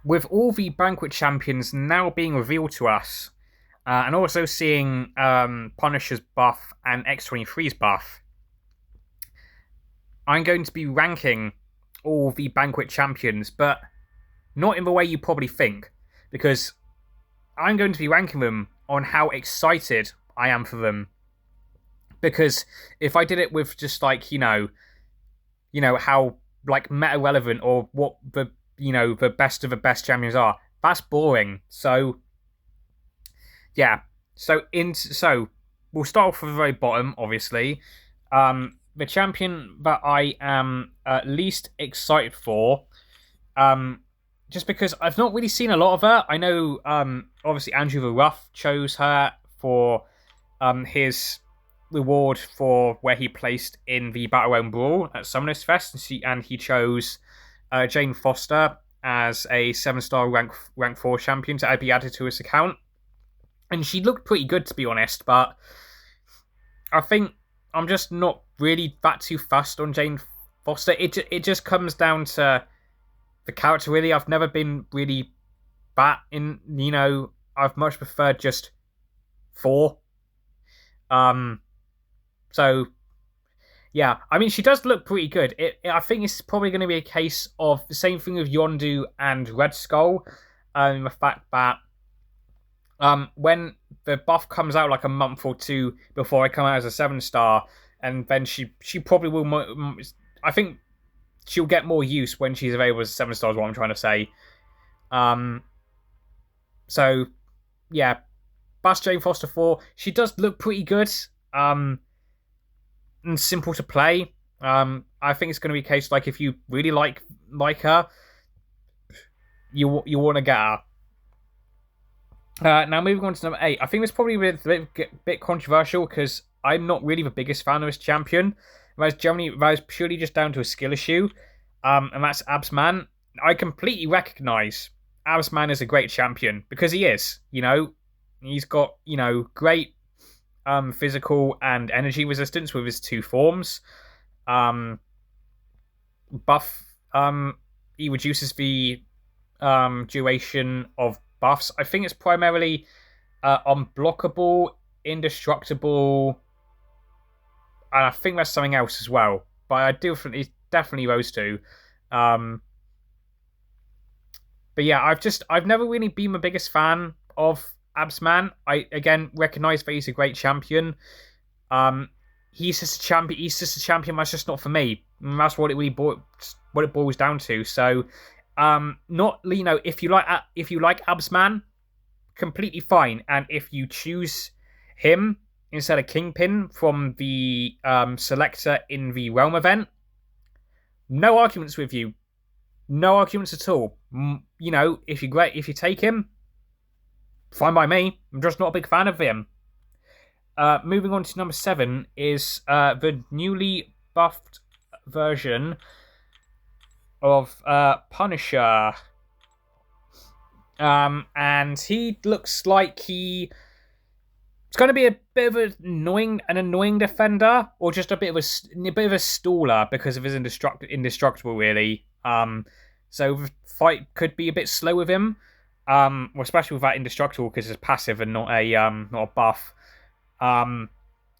with all the Banquet champions now being revealed to us, and also seeing Punisher's buff and X23's buff, I'm going to be ranking all the Banquet champions, but not in the way you probably think, because I'm going to be ranking them on how excited I am for them. Because if I did it with just like how like meta relevant or what the best of the best champions are, that's boring. So yeah, so we'll start off with the very bottom, obviously. The champion that I am least excited for, just because I've not really seen a lot of her. I know, obviously Andrew the Rough chose her for his reward for where he placed in the Battle Realm Brawl at Summoners Fest, and he chose Jane Foster as a 7-star rank 4 champion to be added to his account. And she looked pretty good, to be honest, but I think I'm just not really that too fussed on Jane Foster. It just comes down to the character, really. I've never been really that in, I've much preferred just 4. So, yeah, I mean, she does look pretty good. I think it's probably going to be a case of the same thing with Yondu and Red Skull. The fact that when the buff comes out like a month or two before I come out as a 7-star, and then she probably will. I think she'll get more use when she's available as a 7-star. Is what I'm trying to say. So yeah, Bass Jane Foster 4. She does look pretty good. And simple to play. I think it's going to be a case like if you really like her, you want to get her. Now moving on to number 8. I think it's probably a bit controversial because I'm not really the biggest fan of this champion. That is purely just down to a skill issue, and that's Absman. I completely recognise Absman is a great champion because he is. He's got great physical and energy resistance with his 2 forms. Buff. He reduces the duration of buffs. I think it's primarily unblockable, indestructible, and I think there's something else as well. But I definitely those 2. But yeah, I've never really been the biggest fan of Absman. I again recognise that he's a great champion. He's just a champion. He's just a champion. That's just not for me. And that's what it boils down to. So, not if you like Absman, completely fine. And if you choose him instead of Kingpin from the selector in the Realm event, no arguments with you. No arguments at all. If you take him, fine by me. I'm just not a big fan of him. Moving on to number 7 is the newly buffed version of Punisher. And he looks like it's going to be a bit of an annoying defender, or just a bit of a staller because of his indestructible, really. So the fight could be a bit slow with him, especially with that indestructible because it's passive and not a buff.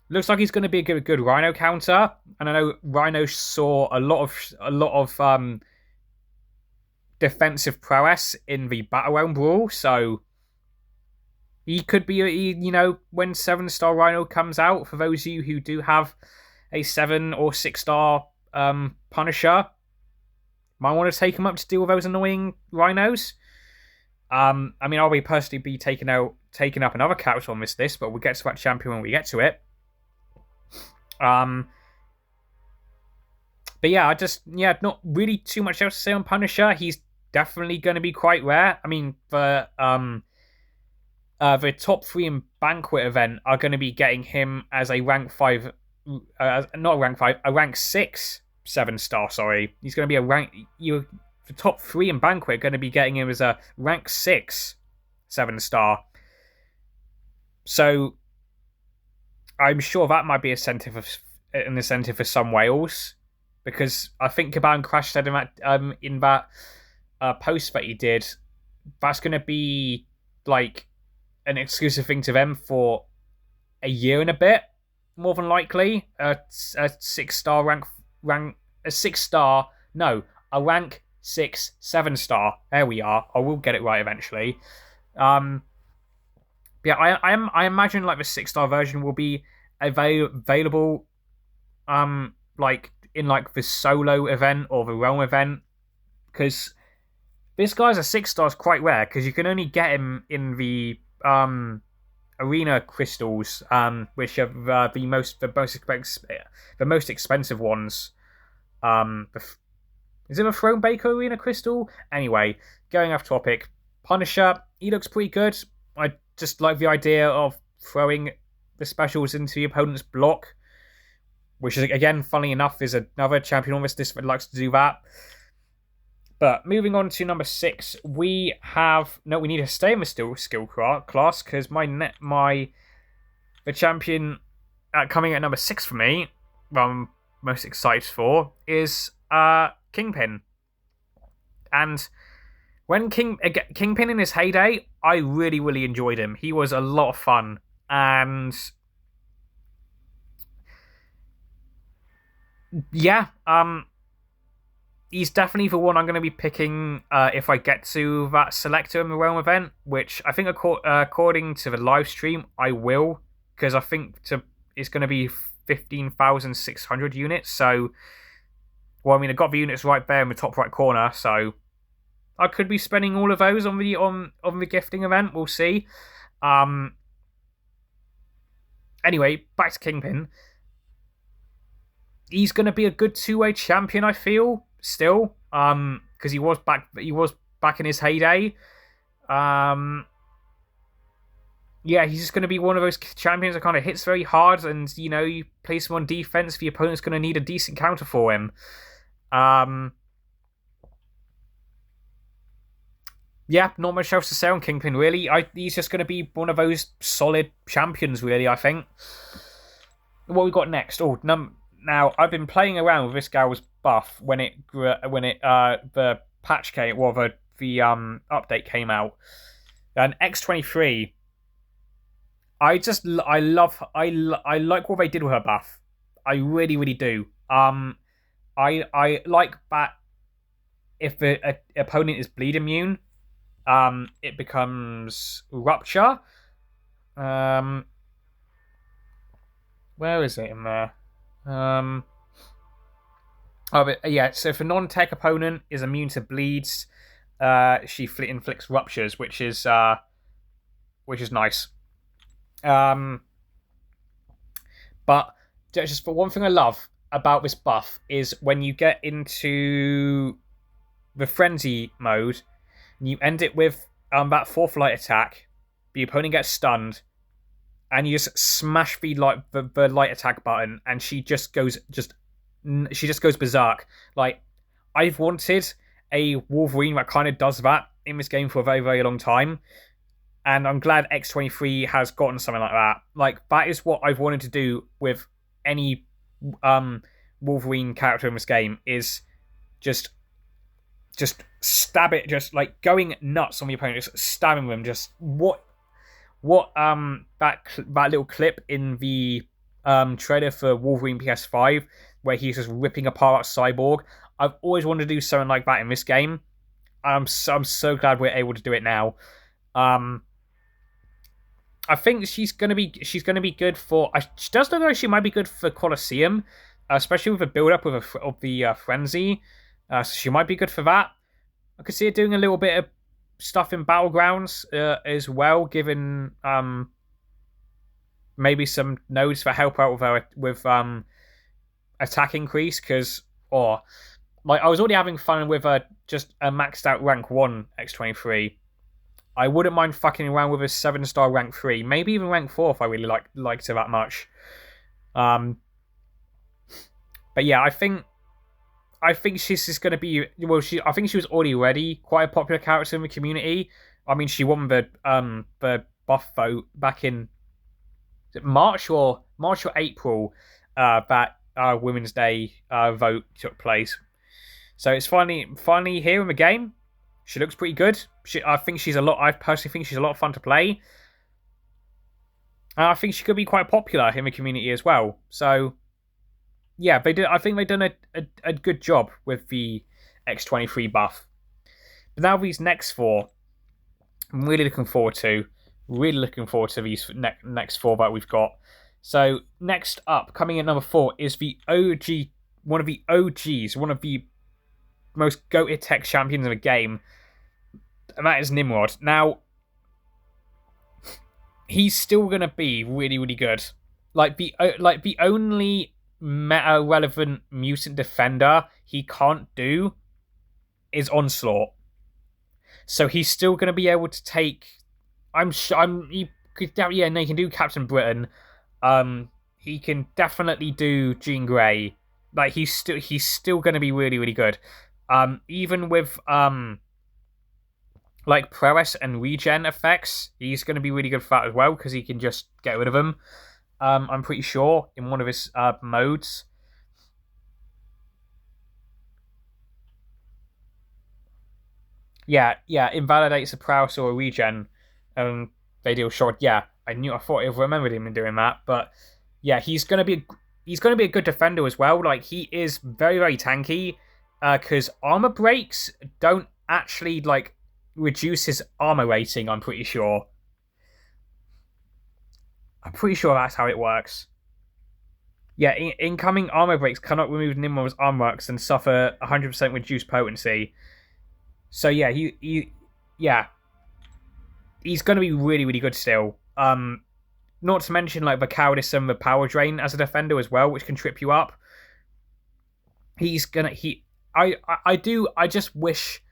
Looks like he's going to be a good Rhino counter, and I know Rhino saw a lot of defensive prowess in the Battle Realm Brawl, so he could be when 7-star Rhino comes out. For those of you who do have a 7 or 6-star Punisher, might want to take him up to deal with those annoying Rhinos. I mean, I'll personally be taking up another character on this list, but we'll get to that champion when we get to it. But yeah, not really too much else to say on Punisher. He's definitely going to be quite rare. I mean, the top 3 in Banquet event are going to be getting him as a rank 5, not a rank 5, a rank 6 7-star. Sorry, he's going to be the top 3 in Banquet are going to be getting him as a rank 6 7-star. So I'm sure that might be an incentive for some whales, because I think Caban Crash said in that post that he did that's going to be like an exclusive thing to them for a year and a bit, more than likely. A 6 star rank a 6 star, no, a rank 6 7 star. There we are. I will get it right eventually. Um, yeah, I imagine like the 6 star version will be available like in like the solo event or the realm event, because this guy's a 6 star is quite rare because you can only get him in the arena crystals, which are the most expensive ones. Is it a Throne Baker arena crystal? Anyway, going off topic, Punisher, he looks pretty good. I just like the idea of throwing the specials into the opponent's block, which is, again, funny enough, is another champion on this list that likes to do that. But moving on to number 6, we need to stay in the skill class, because the champion coming at number 6 for me, I'm most excited for, is Kingpin. And when Kingpin in his heyday, I really, really enjoyed him. He was a lot of fun. And yeah, he's definitely the one I'm going to be picking if I get to that selector in the realm event, which I think according to the live stream I will, because I think it's going to be 15,600 units. So, well, I mean, I got the units right there in the top right corner, so I could be spending all of those on the gifting event. We'll see. Anyway, back to Kingpin. He's going to be a good two-way champion, I feel, still, because he was back in his heyday. Yeah, he's just going to be one of those champions that kind of hits very hard, and you place him on defense, the opponent's going to need a decent counter for him. Yeah, not much else to say on Kingpin, really. He's just going to be one of those solid champions, really, I think. What we got next? Now, I've been playing around with this gal's buff when the patch came, well, the update came out. And X23, I like what they did with her buff. I really, really do. I like that if the opponent is bleed immune, it becomes Rupture. Where is it in there? So if a non-tech opponent is immune to bleeds, she inflicts ruptures, which is nice. But just for one thing I love about this buff is when you get into the frenzy mode, and you end it with that 4th light attack, the opponent gets stunned, and you just smash the light attack button, and she just goes berserk. Like, I've wanted a Wolverine that kind of does that in this game for a very, very long time, and I'm glad X23 has gotten something like that. Like, that is what I've wanted to do with any Wolverine character in this game, is just stab it, just like going nuts on the opponent, just stabbing them. Just what that little clip in the trailer for Wolverine PS5 where he's just ripping apart Cyborg. I've always wanted to do something like that in this game. I'm so glad we're able to do it now. I think she's gonna be good for. She does look like she might be good for Colosseum, especially with the build up of the frenzy. So she might be good for that. I could see her doing a little bit of stuff in Battlegrounds as well, given maybe some nodes for help out with attack increase, because I was already having fun with just a maxed out rank 1 X23. I wouldn't mind fucking around with a 7-star rank 3, maybe even rank 4 if I really liked her that much. But yeah, I think she's just going to be. Well, I think she was already quite a popular character in the community. I mean, she won the buff vote back in March or April. That Women's Day vote took place. So it's finally here in the game. She looks pretty good. I personally think she's a lot of fun to play. And I think she could be quite popular in the community as well. So, yeah, I think they've done a good job with the X23 buff. But now these next four, I'm really looking forward to. Really looking forward to these next four that we've got. So next up, coming in number 4, is the OG, one of the OGs, one of the most goated tech champions in the game, and that is Nimrod. Now, he's still gonna be really, really good. Like the only meta relevant mutant defender he can't do is onslaught. So he's still gonna be able to take. He can do Captain Britain. He can definitely do Jean Grey. Like he's still going to be really, really good. Even with like prowess and regen effects, he's going to be really good for that as well because he can just get rid of them. I'm pretty sure in one of his modes. Yeah, invalidates a prowess or a regen. They deal short. Yeah, I thought I remembered him in doing that, but yeah, he's gonna be a good defender as well. Like he is very, very tanky, because armor breaks don't actually like reduce his armor rating. I'm pretty sure that's how it works. Yeah, incoming armor breaks cannot remove Nimrod's armor works and suffer 100% reduced potency. So yeah, he's going to be really, really good still. Not to mention like the cowardice and the power drain as a defender as well, which can trip you up. I just wish.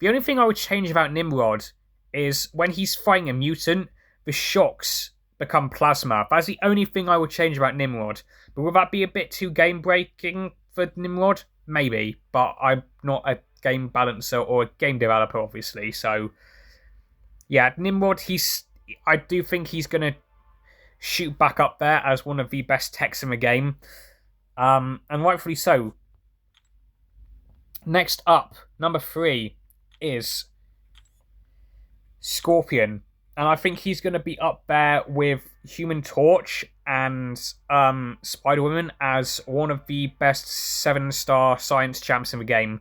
The only thing I would change about Nimrod is when he's fighting a mutant, the shocks become plasma. That's the only thing I would change about Nimrod. But would that be a bit too game breaking for Nimrod? Maybe, but I'm not a game balancer or a game developer, obviously. So, yeah, Nimrod. I do think he's gonna shoot back up there as one of the best techs in the game, and rightfully so. Next up, number 3 is Scorpion, and I think he's going to be up there with Human Torch and Spider-Woman as one of the best 7-star science champs in the game.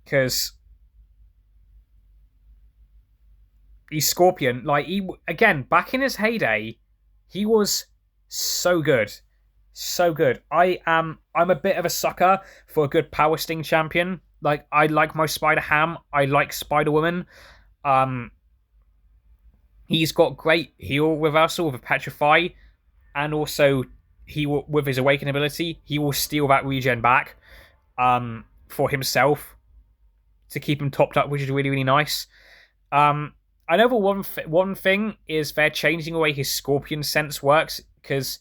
Because he's Scorpion. Like again, back in his heyday, he was so good. So good. I'm a bit of a sucker for a good Power Sting champion. Like I like my Spider-Ham. I like Spider-Woman. He's got great heal reversal with a Petrify, and also with his Awaken ability, he will steal that regen back for himself to keep him topped up, which is really, really nice. I know the one thing is they're changing the way his Scorpion sense works, because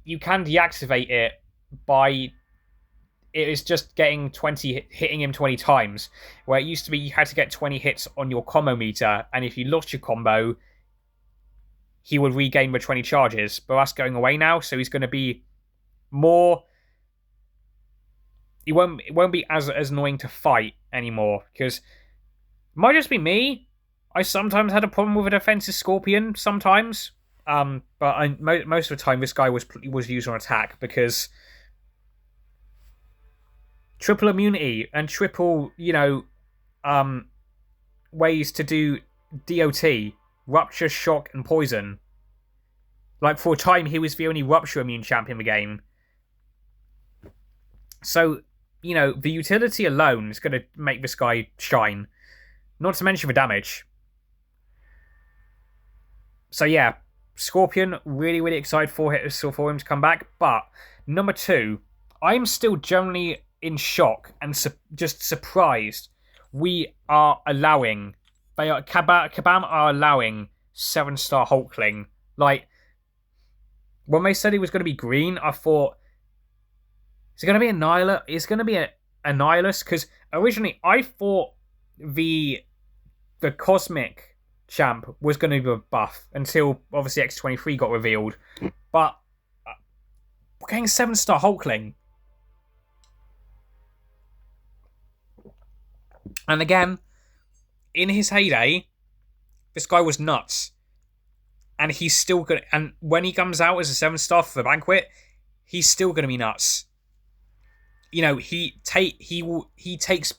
you can deactivate it by it is just getting hitting him 20 times, where it used to be you had to get 20 hits on your combo meter, and if you lost your combo, he would regain the 20 charges. But that's going away now, so he's going to be more. It won't be as annoying to fight anymore, because it might just be me. I sometimes had a problem with a defensive Scorpion sometimes, but most of the time this guy was used on attack because triple immunity and triple, ways to do DOT, rupture, shock, and poison. Like for a time, he was the only rupture immune champ in the game. So, the utility alone is going to make this guy shine. Not to mention the damage. So yeah, Scorpion, really, really excited for him to come back. But number 2, I'm still generally in shock and just surprised. Kabam are allowing 7-star Hulkling. Like, when they said he was going to be green, I thought, is it going to be Annihilus? It's going to be a Annihilus, because originally I thought the Cosmic champ was going to be a buff until obviously X23 got revealed. But we're getting 7-star Hulkling. And again, in his heyday, this guy was nuts. And he's still gonna. And when he comes out as a 7-star for the Banquet, he's still gonna be nuts. You know, he takes.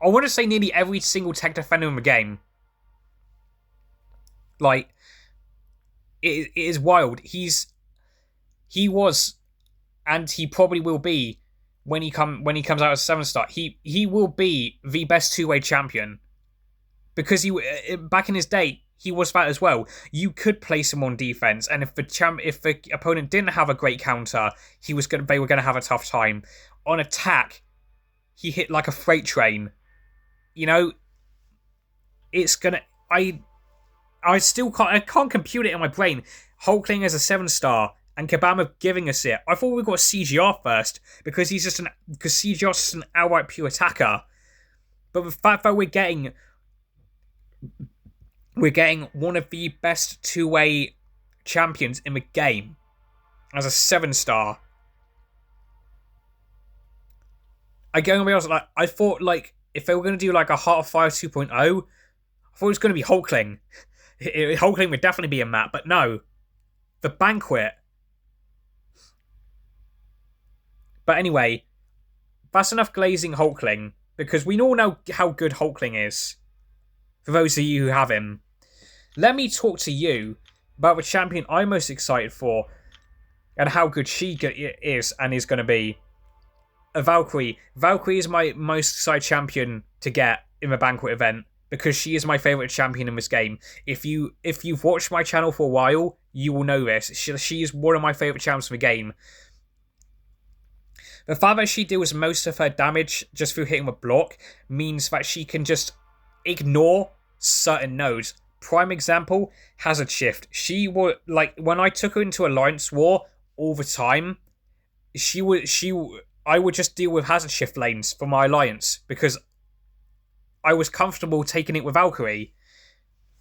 I want to say nearly every single tech defender in the game. Like, it is wild. He was, and he probably will be when he comes out as a 7-star. He will be the best 2-way champion because he back in his day he was that as well. You could place him on defense, and if the opponent didn't have a great counter, they were gonna have a tough time. On attack, he hit like a freight train. You know, it's gonna. I can't compute it in my brain. Hulkling as a 7-star and Kabama giving us it. I thought we got CGR first because CGR's just an outright pure attacker. But the fact that we're getting one of the best 2-way champions in the game as a 7-star. I thought like if they were going to do like a Heart of Fire 2.0, I thought it was going to be Hulkling. Hulkling would definitely be a map, but no. The Banquet. But anyway, that's enough glazing Hulkling, because we all know how good Hulkling is. For those of you who have him. Let me talk to you about the champion I'm most excited for, and how good she is and is going to be. A Valkyrie. Valkyrie is my most excited champion to get in the Banquet event, because she is my favourite champion in this game. If you've watched my channel for a while, you will know this. She is one of my favourite champions in the game. The fact that she deals most of her damage just through hitting with block means that she can just ignore certain nodes. Prime example, Hazard Shift. She would, like, when I took her into Alliance War all the time, I would just deal with Hazard Shift lanes for my Alliance because I was comfortable taking it with Valkyrie.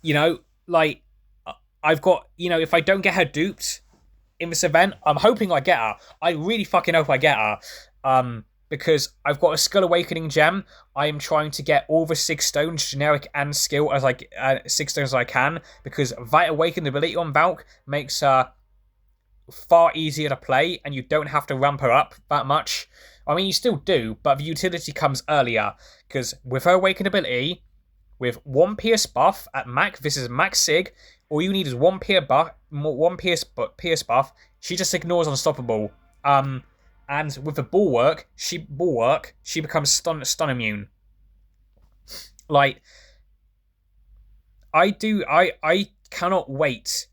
You know, like, I've got, you know, if I don't get her duped in this event, I'm hoping I get her. I really fucking hope I get her. Because I've got a Skull Awakening gem. I am trying to get all the 6 stones, generic and skill, as 6 stones as I can, because that Awakened ability on Valk makes her far easier to play, and you don't have to ramp her up that much. I mean, you still do, but the utility comes earlier, because with her Awakened ability, with 1 Pierce buff at max, this is max Sig, all you need is 1 Pierce buff, she just ignores Unstoppable. And with the Bulwark, she becomes stun immune. Like, I cannot wait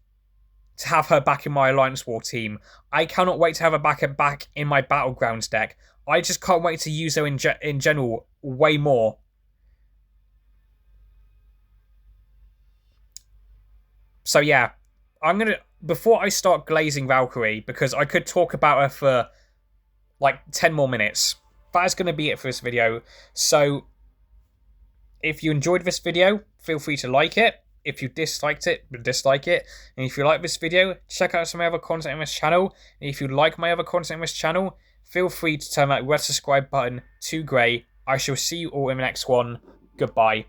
to have her back in my Alliance War team. I cannot wait to have her back in my Battlegrounds deck. I just can't wait to use her in general way more. So yeah, before I start glazing Valkyrie, because I could talk about her for like 10 more minutes. That is going to be it for this video. So, if you enjoyed this video, feel free to like it. If you disliked it, dislike it. And if you like this video, check out some other content in this channel. And if you like my other content in this channel, feel free to turn that red subscribe button to grey. I shall see you all in the next one. Goodbye.